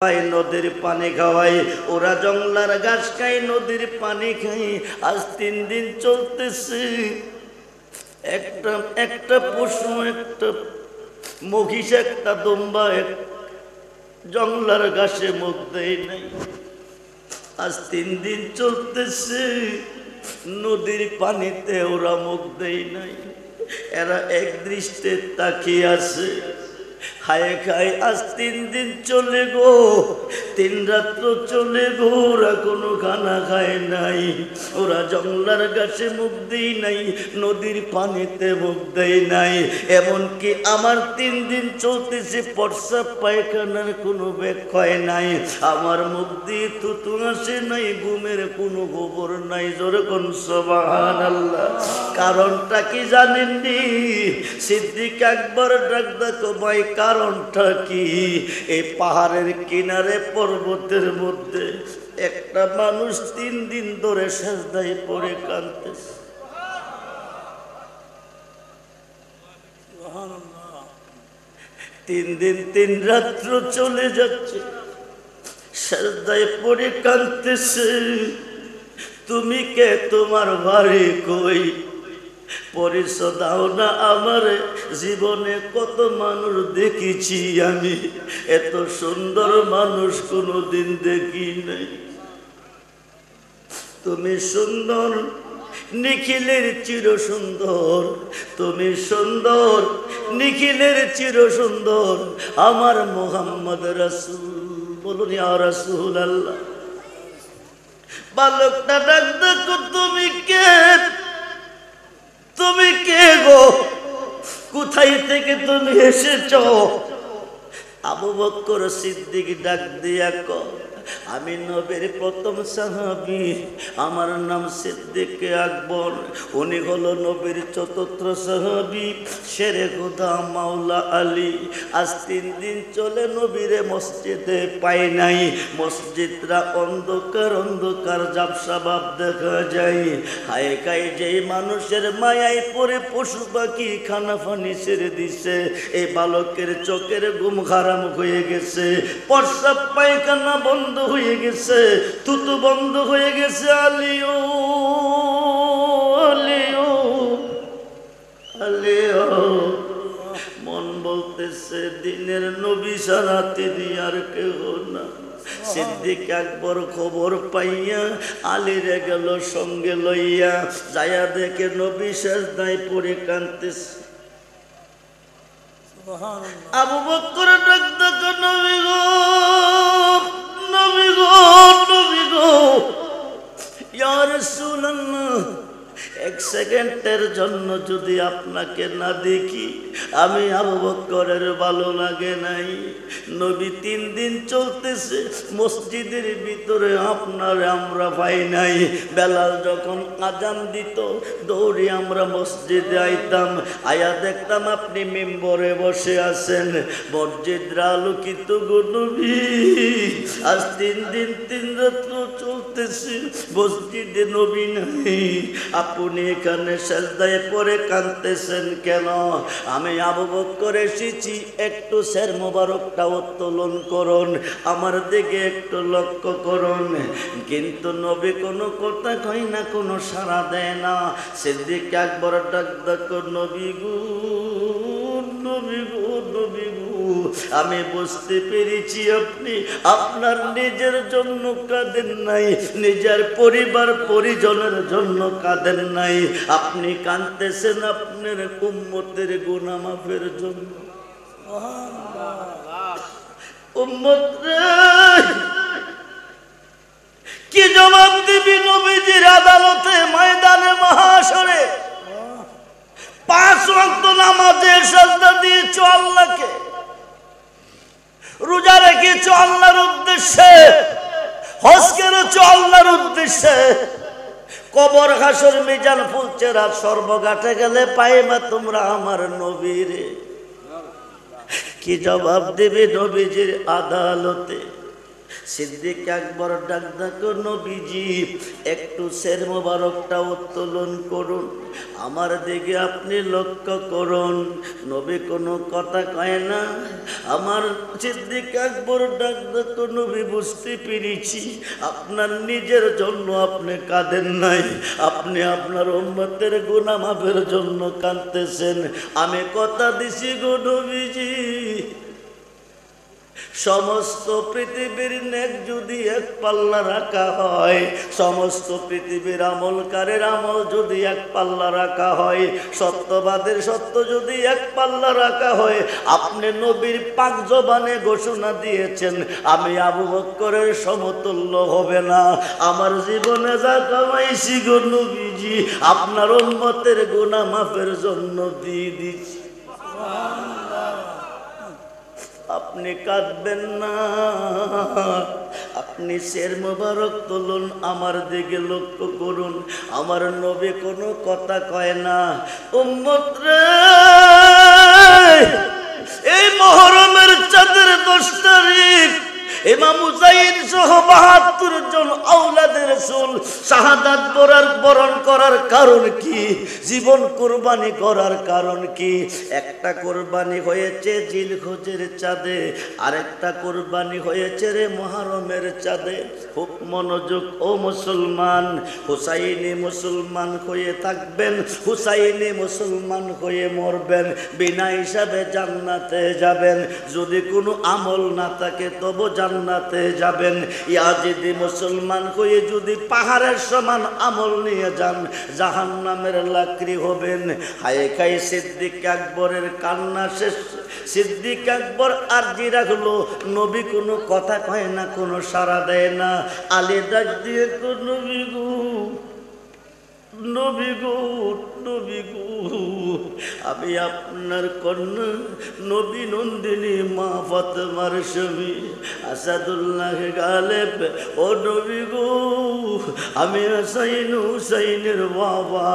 নদীর পানি খাওয়াই, ওরা জংলার ঘাস খায়, নদীর পানি খাই। আজ 3 দিন চলতেছে। একটা একটা পশু, একটা মহিষ, একটা দুম্বা জংলার ঘাসে মুখ দেয় নাই। আজ 3 দিন চলতেছে, নদীর পানিতে ওরা মুখ দেয় নাই। এরা এক দৃষ্টে তাকিয়ে আছে। হায় খায় আজ 3 দিন চলে গো, 3 রাত্র চলে গো, ওরা কোনো খানা খায় নাই। ওরা জংলার ঘাসে মুখ দেয় নাই, নদীর পানিতে মুখ দেয় নাই। এমনকি আমার 3 দিন চলতেছে, প্রস্রাব পায়খানার কোনো ব্যাখ্যায় নাই। আমার মুখ দিয়ে থুতু আসে নাই, ঘুমের কোনো খবর নাই। জোরে কোন সুবহানাল্লাহ। কারণটা কি জানেননি? সিদ্দিক আকবর ডাক দেখো ভাই, কারণটা কি? এই পাহাড়ের কিনারে পর্বতের মধ্যে একটা মানুষ 3 দিন ধরে সেজদায় পড়ে কাঁদতেছে। 3 দিন 3 রাত্র চলে যাচ্ছে, সেজদায় পড়ে কাঁদতেছে। তুমি কে? তোমার বাড়ি কই? পরিচয় দাও না আমার। জীবনে কত মানুষ দেখেছি আমি, এত সুন্দর মানুষ কোনোদিন দেখি নাই। তুমি সুন্দর, নিখিলের চির সুন্দর। তুমি সুন্দর, নিখিলের চির সুন্দর, আমার মুহাম্মদ রাসূল। বলুন ইয়া রাসূলুল্লাহ। বালকটা ডাক দেখো, তুমি কে? তুমি কে গো? কোথায় থেকে তুমি এসেছো? আবু বকর সিদ্দিক ডাক দিয়া কয়, আমি নবীর প্রথম সাহাবী, আমার নাম সিদ্দিক আকবর। উনি হলো নবীর 4র্থ সাহাবী, শেরে খুদা মাওলা আলী। আজ 3 দিন চলে নবীরে মসজিদে পাই নাই। মসজিদরা অন্ধকার অন্ধকার, ঝাপসা ভাব দেখা যায়। হায় খায় যেই মানুষের মায়ায় পড়ে পশু পাখি খানা ফানি ছেড়ে দিছে, এই বালকের চোখের ঘুম হারাম হয়ে গেছে, প্রস্রাব পায়খানা বন্ধ হয়ে গেছে, থুতু বন্ধ হয়ে গেছে। আলিও আলিও আলিও। মন বলতেছে দিনের নবী ছাড়া তিনি আর কেউ না। সিদ্দিক আকবর খবর পাইয়া আলীরে গেল সঙ্গে লইয়া, যায়া দেখে নবী সেজদায় পড়ে কাঁদতেছে। আবু বকর ডাক দেখো, নবী গো, নবী গো, নবী গো, ইয়া রাসূলুল্লাহ। 1 সেকেন্ডের জন্য যদি আপনাকে না দেখি, আমি আবু বকরের ভালো লাগে নাই। নবী 3 দিন চলতেছে, মসজিদের ভিতরে আপনারে আমরা পাই নাই। বেলাল যখন আজান দিত, দৌড়ে আমরা মসজিদে আইতাম, আয়া দেখতাম আপনি মিম্বরে বসে আছেন, মসজিদরা আলোকিত গো নবী। আজ 3 দিন 3 রাত্র চলতেছে, মসজিদে নবী নাই। আপনি এখানে সেজদায় পড়ে কাঁদতেছেন কেন? আমি আবু বকর এসেছি, একটু সের মোবারকটা উত্তোলন করুন, আমার দিকে একটু লক্ষ্য করুন। কিন্তু নবী কোনো কথা কয় না, কোনো সাড়া দেয় না। সিদ্দিক আকবর ডাক দেখো, নবী গো, নবী গো, নবী গো, আমি বুঝতে পেরেছি আপনি আপনার নিজের জন্য কাঁদেন নাই, নিজের পরিবার পরিজনের জন্য কাঁদেন নাই। আপনি কাঁদতেছেন আপনার উম্মতের গুনাহ মাফের জন্য। উম্মত রে, কি জবাব দিবি নবীজির আদালতে, ময়দানে মাহশরে? 5 ওয়াক্ত নামাজে সাজদা দিয়েছো আল্লাহকে, রোজা রেখেছো আল্লাহর উদ্দেশ্যে, হজ করেছো আল্লাহর উদ্দেশ্যে, কবর হাসর মিজান ফুলচেরা সর্বঘাটে গেলে পাইবা তোমরা আমার নবীরে। কি জবাব দেবে নবীজির আদালতে? সিদ্দিক আকবর ডাক ডাকো, নবীজি একটু সের মোবারকটা উত্তোলন করুন, আমার দিকে আপনি লক্ষ্য করুন। নবী কোনো কথা কয় না। আমার সিদ্দিক আকবর ডাক ডাকো, নবী বুঝতে পেরেছি আপনার নিজের জন্য আপনি কাঁদেন নাই, আপনি আপনার উম্মতের গুনাহ মাফের জন্য কাঁদতেছেন। আমি কথা দিছি গো নবীজি, সমস্ত পৃথিবীর নেক যদি এক পাল্লা রাখা হয়, সমস্ত পৃথিবীর আমলকারের আমল যদি এক পাল্লা রাখা হয়, সত্যবাদের সত্য যদি এক পাল্লা রাখা হয়, আপনি নবীর পাক জবানে ঘোষণা দিয়েছেন আমি আবু বকরের সমতুল্য হবে না। আমার জীবনে যা কামাইছি গো নবীজি আপনার উম্মতের গুনাহ মাফের জন্য দিয়ে দিচ্ছি। আপনি কাঁদবেন না, আপনি শের মোবারক তুলুন, আমার দিকে লক্ষ্য করুন। আমার নবী কোনো কথা কয় না। উম্মত রে, এই মুহররমের চাঁদের 10 তারিখ ইমাম হুসাইন সহ 72 জন আওলাদের রাসূল শাহাদাত বরণ করার কারণ কি? জীবন কুরবানি করার কারণ কি? একটা কুরবানি হয়েছে জিলহজের চাঁদে, আরেকটা কুরবানি হয়েছে রে মুহররমের চাঁদে। খুব মনোযোগ ও মুসলমান, হুসাইনি মুসলমান হয়ে থাকবেন, হুসাইনি মুসলমান হয়ে মরবেন, বিনা হিসাবে জান্নাতে যাবেন। যদি কোনো আমল না থাকে তবু জান্নাতে যাবেন। ইয়াজিদি মুসলমান হয়ে যদি পাহাড়ের সমান আমল নিয়ে যান জাহান্নামের লাকড়ি হবেন। হায় খাই সিদ্দিক আকবরের কান্না শেষ। সিদ্দিক আকবর আরজি রাখলো, নবী কোনো কথা কয় না, কোনো সাড়া দেয় না। আলী ডাক দিয়ে নবী গো, নবী গো, নবী গো, আমি আপনার কন্যা নবী নন্দিনী মা ফাতেমার স্বামী আসাদুল্লাহ গালেব। ও নবী গো, আমি হাসাইন হুসাইনের বাবা।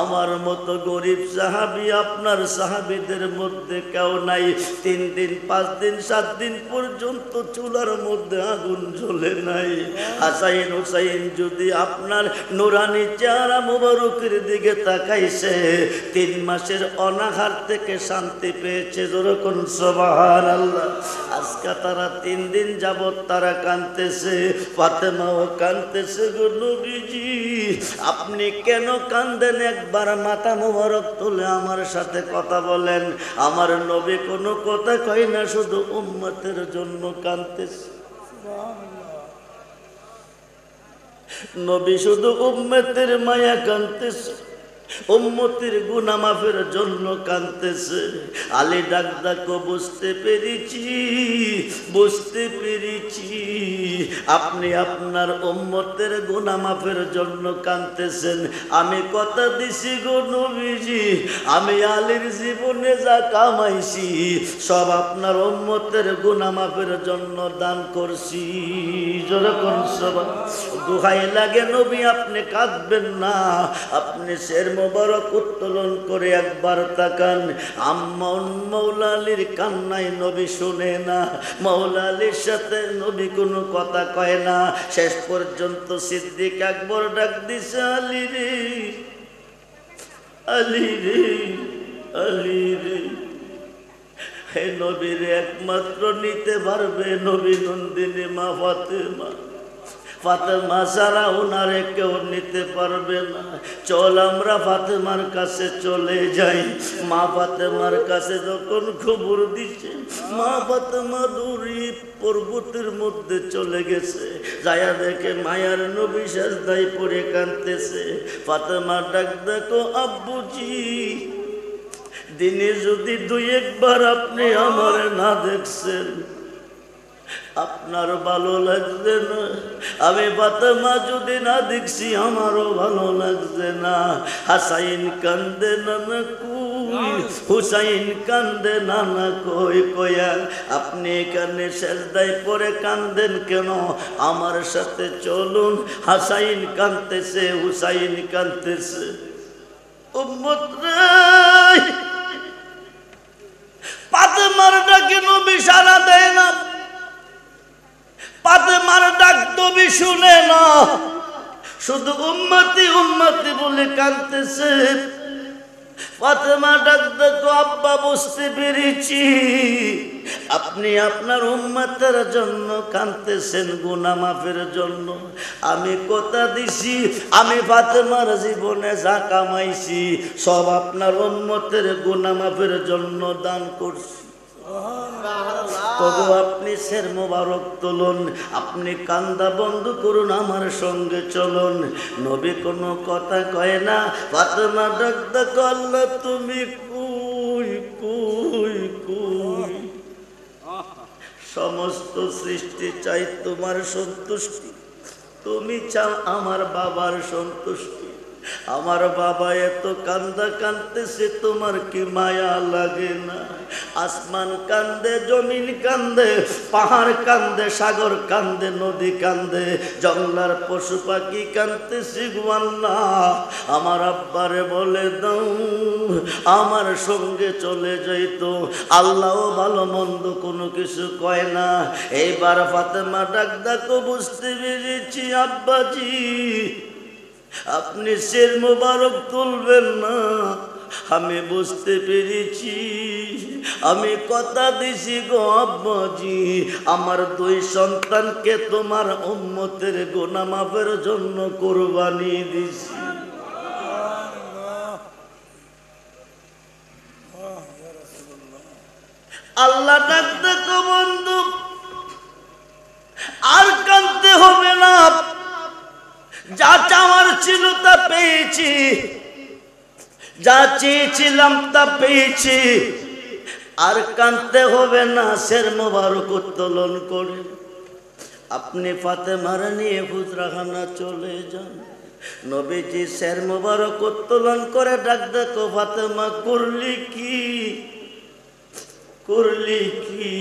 আমার মতো গরিব সাহাবী আপনার সাহাবীদের মধ্যে কেউ নাই। 3 দিন 5 দিন 7 দিন পর্যন্ত চুলার মধ্যে আগুন জ্বলে নাই। হাসাইন হুসাইন যদি আপনার নুরানি চেহারা মুবারকের দিকে তাকাইছে, 3 মাসের অনাহার থেকে শান্তি পেয়েছে। যেরকম সুবহানাল্লাহ। আজকে তারা 3 দিন যাবত তারা কাঁদতেছে, ফাতেমাও কাঁদতেছে। গো নবীজি আপনি কেন কাঁদেন? একবার মাথা মুবারক তুলে আমার সাথে কথা বলেন। আমার নবী কোনো কথা কয় না, শুধু উম্মতের জন্য কাঁদতেছে। নবী শুধু উম্মতের মায়া কাঁদতেছে, উম্মতের গুনাহ মাফের জন্য কাঁদতেছে। আলী ডাক ডাকো, বুঝতে পেরেছি, বুঝতে পেরেছি আপনি আপনার উম্মতের গুনাহ মাফের জন্য কাঁদতেছেন। আমি কথা দিছি গো নবীজি, আমি আলীর জীবনে যা কামাইছি সব আপনার উম্মতের গুনাহ মাফের জন্য দান করছি। যেরকম সব দোহাই লাগে নবী আপনি কাঁদবেন না, আপনি শের মোবারক উত্তোলন করে একবার তাকান। মাওলা আলীর কান্নায় নবী শুনে না, মাওলা আলীর সাথে নবী কোনো কথা কয় না। শেষ পর্যন্ত সিদ্দিক আকবর ডাক দিছে, আলী রে, আলী রে, আলী রে। হে নবীর একমাত্র নিতে পারবে নবী নন্দিনী মা ফাতেমা। ফাতেমা ছাড়া ওনারে কেউ নিতে পারবে না। চল আমরা ফাতেমার কাছে চলে যাই। মা ফাতেমার কাছে যখন খবর দিচ্ছে, মা ফাতেমা দূরে পর্বতের মধ্যে চলে গেছে। যায়া দেখে মায়ার নবী সাজদায় পড়ে কাঁদতেছে। ফাতেমা ডাক দেখো, আব্বুজি দিনে যদি 2-1 বার আপনি আমার না দেখছেন আপনার ভালো লাগছে না। আমি ফাতেমা যদি না দেখছি আমারও ভালো লাগছে না। হাসাইন কান্দে নানা কই, হুসাইন কান্দে নানা কই কয়া আপনি এখানে সেজদায় পড়ে কান্দেন কেন? আমার সাথে চলুন। হাসাইন কাঁদতেছে, হুসাইন কাঁদতেছে। উম্মত রে, ফাতেমার ডাকে নবী সাড়া দেয় না। নবী শুনে না, শুধু উম্মতি উম্মতি বলে কাঁদতেছে। ফাতেমা ডাক দেখো, আব্বা বুঝতে পেরেছি আপনি আপনার উম্মতের জন্য কাঁদতেছেন, গুনাহ মাফের জন্য। আমি কথা দিছি আমি ফাতেমার জীবনে যা কামাইছি সব আপনার উম্মতের গুনাহ মাফের জন্য দান করছি। তবু আপনি সের মোবারক তুলুন, আপনি কান্দা বন্ধ করুন, আমার সঙ্গে চলুন। নবী কোনো কথা কয় না। ফাতেমা ডাক দেখো, আল্লাহ তুমি কই কই কই? সমস্ত সৃষ্টি চাই তোমার সন্তুষ্টি, তুমি চাও আমার বাবার সন্তুষ্টি। আমার বাবা এত কান্দা কাঁদতেছে, তোমার কি মায়া লাগে না? আসমান কান্দে, জমিন কান্দে, পাহাড় কান্দে, সাগর কান্দে, নদী কান্দে, জঙ্গলার পশু পাখি কান্দতেছে গো আল্লাহ। আমার আব্বারে বলে দাও আমার সঙ্গে চলে যাইতো। আল্লাহও ভালো মন্দ কোনো কিছু কয় না। এইবার ফাতেমা ডাক ডাকো, বুঝতে পেরেছি আব্বাজি আপনি সের মোবারক তুলবেন না। আমি বুঝতে পেরেছি, আমি কথা দিছি গো আব্বাজি, আমার দুই সন্তানকে তোমার উম্মতের গুনাহ মাফের জন্য কুরবানি দিছি। আল্লাহ ডাক দেখো, বন্ধু আর কাঁদতে হবে না, যা চাওয়ার ছিল তা পেয়েছি, যা চেয়েছিলাম তা পেয়েছি, আর কাঁদতে হবে না। সের মোবারক উত্তোলন করে আপনি ফাতেমার নিয়ে হুজরাখানা চলে যান। নবীজি সের মোবারক উত্তোলন করে ডাক দেখো, ফাতেমা করলি কি করলি কি?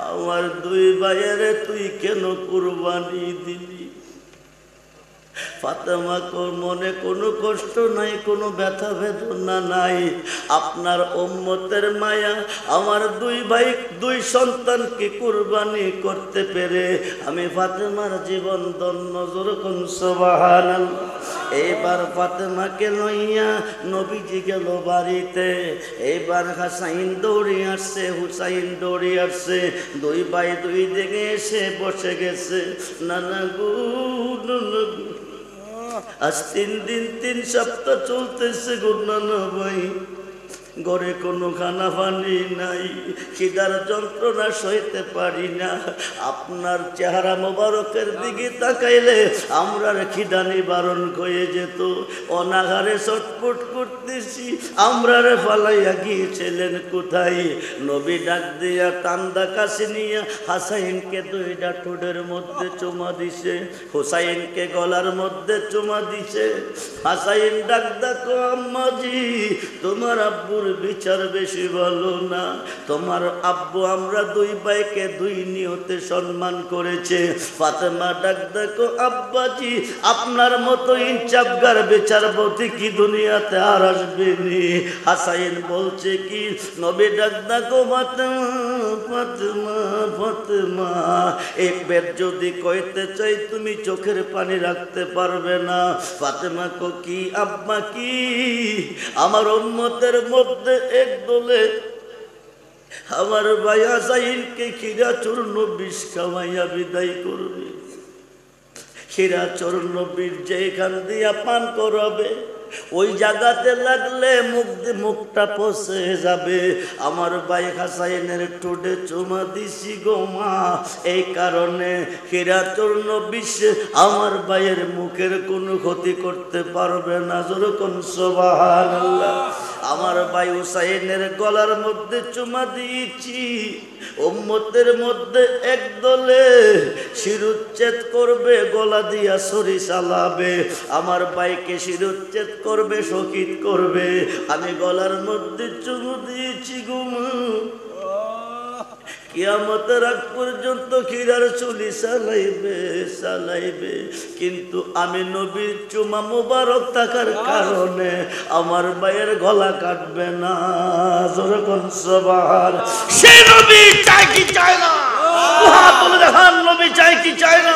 আমার দুই ভাইয়ের তুই কেন কুরবানি দিলি? ফাতেমা মনে কোনো কষ্ট নাই, কোনো ব্যথা বেদনা নাই। আপনার উম্মতের মায়া, আমার দুই ভাই দুই সন্তানকে কুরবানি করতে পেরে আমি ফাতেমার জীবন ধন্য। যখন সুবহানাল্লাহ। এইবার ফাতেমাকে লইয়া নবীজি গেল বাড়িতে। এইবার হাসাইন দৌড়ে আসছে, হুসাইন দৌড়ে আসছে, দুই ভাই দুই দিকে এসে বসে গেছে। নানা গো নানা গো, আজ 3 দিন 3 সপ্তাহ চলতেছে গো নানা ভাই, ঘরে কোনো খানা পানি নাই, খিদার যন্ত্রণা সইতে পারি না। আপনার চেহারা মোবারকের দিকে তাকাইলে আমরার খিদা নিবারণ হয়ে যেত। অনাহারে ছটফট করতেছি, আমরারে ফালাইয়া গিয়েছিলেন কোথায়? নবী ডাক দিয়া টান্দা কাছে নিয়ে হাসাইনকে 2টা ঠোঁটের মধ্যে চুমা দিছে, হুসাইনকে গলার মধ্যে চুমা দিছে। হাসাইন ডাক দেখো, আম্মাজি তোমার আব্বুর বিচার বেশি ভালো না। তোমার আব্বু আমরা দুই ভাইকে দুই নিয়তে সম্মান করেছে। ফাতেমা ডাক দেখো, আব্বাজি আপনার মতো ইনসাফগার বিচারপতি কি দুনিয়াতে আর আসবেনি? হাসাইন বলছে কি, নবী ডাক দেখো, ফাতেমা ফাতেমা ফাতেমা একবার যদি কইতে চাই তুমি চোখের পানি রাখতে পারবে না। ফাতেমা কো কি আব্বা কি? আমার উম্মতের মধ্যে এক দলে আমার ভাই হাসাইনকে খিরা চূর্ণ বিষ খাওয়াইয়া বিদায় করবে। খিরা চূর্ণ বিষ যেখান দিয়া পান করাবে ওই জায়গাতে লাগলে মুখটা পচে যাবে। আমার ভাই হাসাইনের ঠোঁটে চুমা দিছি গো মা, এই কারণে খিরা চূর্ণ বিষ আমার ভাইয়ের মুখের কোনো ক্ষতি করতে পারবে না। যেরকম সুবহানাল্লাহ। আমার ভাই হুসাইনের গলার মধ্যে চুমা দিয়েছি। উম্মতের মধ্যে এক দলে শিরুচ্ছেদ করবে, গলা দিয়া ছুরি চালাবে। আমার ভাইকে শিরুচ্ছেদ করবে, শহীদ করবে। আমি গলার মধ্যে চুমু দিয়েছি গো মা। কিয়ামতের আগ পর্যন্ত খিরার চুলি চালাইবে চালাইবে, কিন্তু আমি নবীর চুমা মুবারক থাকার কারণে আমার ভাইয়ের গলা কাটবে না। যখন সবার সে নবী চাই কি চায় না? হাত তুলে দেখান, নবী চাই কি চায় না?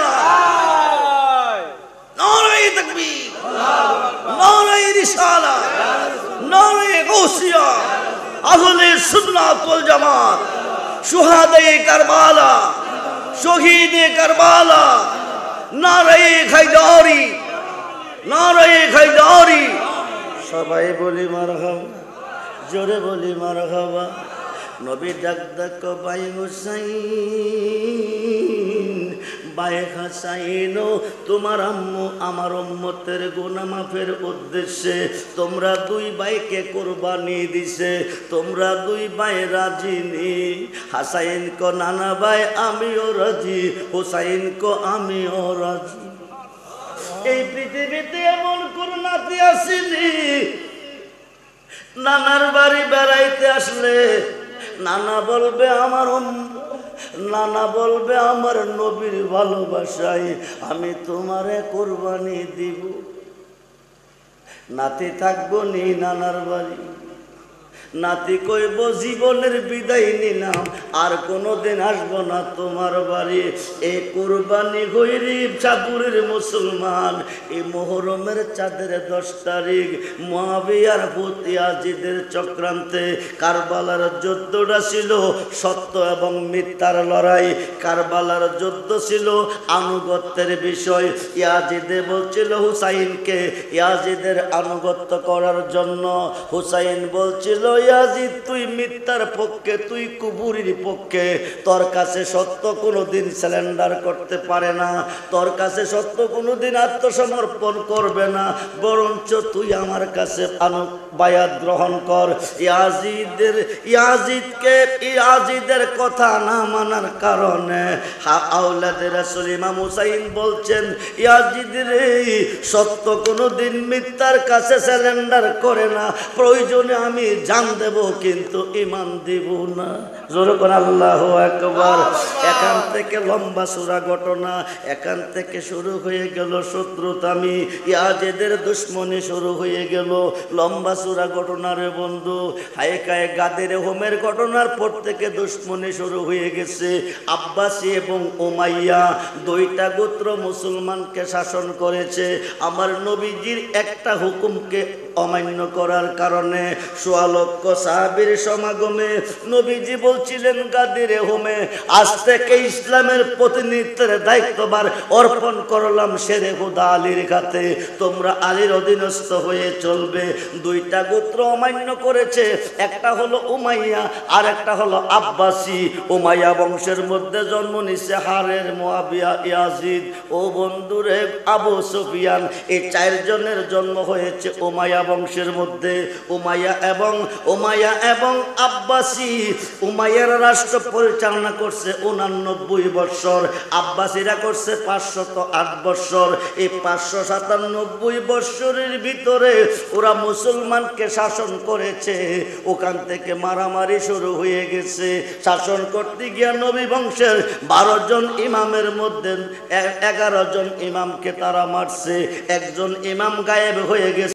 কারবালা, নারায়ে হায়দারি, নারায়ে হায়দারি। সবাই বলি মারহাবা, জোরে বলি মারহাবা। নবী ডাক ডাক ভাই হুসাইন, ভাই হাসাইন, তোমার আম্মু আমার উম্মতের গুনাহ মাফের উদ্দেশ্যে তোমরা দুই ভাইকে কুরবানি দিছে, তোমরা দুই ভাই রাজি নি? হাসাইন কো নানা ভাই আমিও রাজি, হুসাইন কো আমিও রাজি। এই পৃথিবীতে এমন কোন নাতি আসেনি নানার বাড়ি বেড়াইতে আসলে নানা বলবে আমার নানা বলবে আমার নবীর ভালোবাসায় আমি তোমারে কুরবানি দিব। নাতি থাকবো নি নানার বাড়ি? নাতি কইব জীবনের বিদায় নিলাম, আর কোনোদিন আসবো না তোমার বাড়ি। এই কুরবানি গরিব চাঁদপুরের মুসলমান, এই মুহরমের চাঁদের 10 তারিখ মুআবিয়ার পুত্র ইয়াজিদের চক্রান্তে কারবালার যুদ্ধটা ছিল সত্য এবং মিথ্যার লড়াই। কারবালার যুদ্ধ ছিল আনুগত্যের বিষয়। ইয়াজিদে বলছিল হুসাইনকে ইয়াজিদের আনুগত্য করার জন্য। হুসাইন বলছিল ইয়াজিদ তুই মিথ্যার পক্ষে, তুই কুফরির পক্ষে, তোর কাছে সত্য কোনোদিন স্যালেন্ডার করতে পারে না, তোর কাছে সত্য কোনোদিন আত্মসমর্পণ করবে না, বরঞ্চ তুই আমার কাছে বায়াত গ্রহণ কর। ইয়াজিদের কথা না মানার কারণে আওলাদে রাসূল ইমাম হুসাইন বলছেন ইয়াজিদ রে, সত্য কোনোদিন মিথ্যার কাছে স্যালেন্ডার করে না, প্রয়োজনে আমি জান দেব কিন্তু ঈমান দিব না। জোরে কোন আল্লাহু আকবার। এখান থেকে লম্বা সূরা ঘটনা, এখান থেকে শুরু হয়ে গেল শত্রুতামি, ইয়াজিদের দুশমনি শুরু হয়ে গেল। লম্বা সূরা ঘটনার বন্ধু, হায়কায় গাদের হোমের ঘটনার পর থেকে দুশমনি শুরু হয়ে গেছে। আব্বাসী এবং উমাইয়া দুইটা গোত্র মুসলমানকে শাসন করেছে। আমার নবীজির একটা হুকুমকে অমান্য করার কারণে ১৬ লক্ষ সাহাবীর সমাগমে নবীজি বলছিলেন গাদির হোমে আজ থেকে ইসলামের প্রতিনিধিত্বের দায়িত্বভার অর্পণ করলাম শেরে খুদা আলীর কাছে, তোমরা আলীর অধীনস্থ হয়ে চলবে। দুইটা গোত্র অমান্য করেছে, একটা হলো উমাইয়া আর একটা হলো আব্বাসী। উমাইয়া বংশের মধ্যে জন্ম নিছে হারের, মুআবিয়া, ইয়াজিদ ও বন্ধুরে আবু সুফিয়ান। এই 4 জনের জন্ম হয়েছে উমাইয়া বংশের মধ্যে। উমাইয়া এবং আব্বাসী। উমাইয়ার রাষ্ট্র পরিচালনা করছে 89 বৎসর, আব্বাসীরা করছে 508 বৎসর। এই 597 বৎসরের ভিতরে ওরা মুসলমানকে শাসন করেছে। ওখান থেকে মারামারি শুরু হয়ে গেছে। শাসন করতে গিয়া নবী বংশের 12 জন ইমামের মধ্যে 11 জন ইমামকে তারা মারছে। একজন ইমাম গায়েব হয়ে গেছে।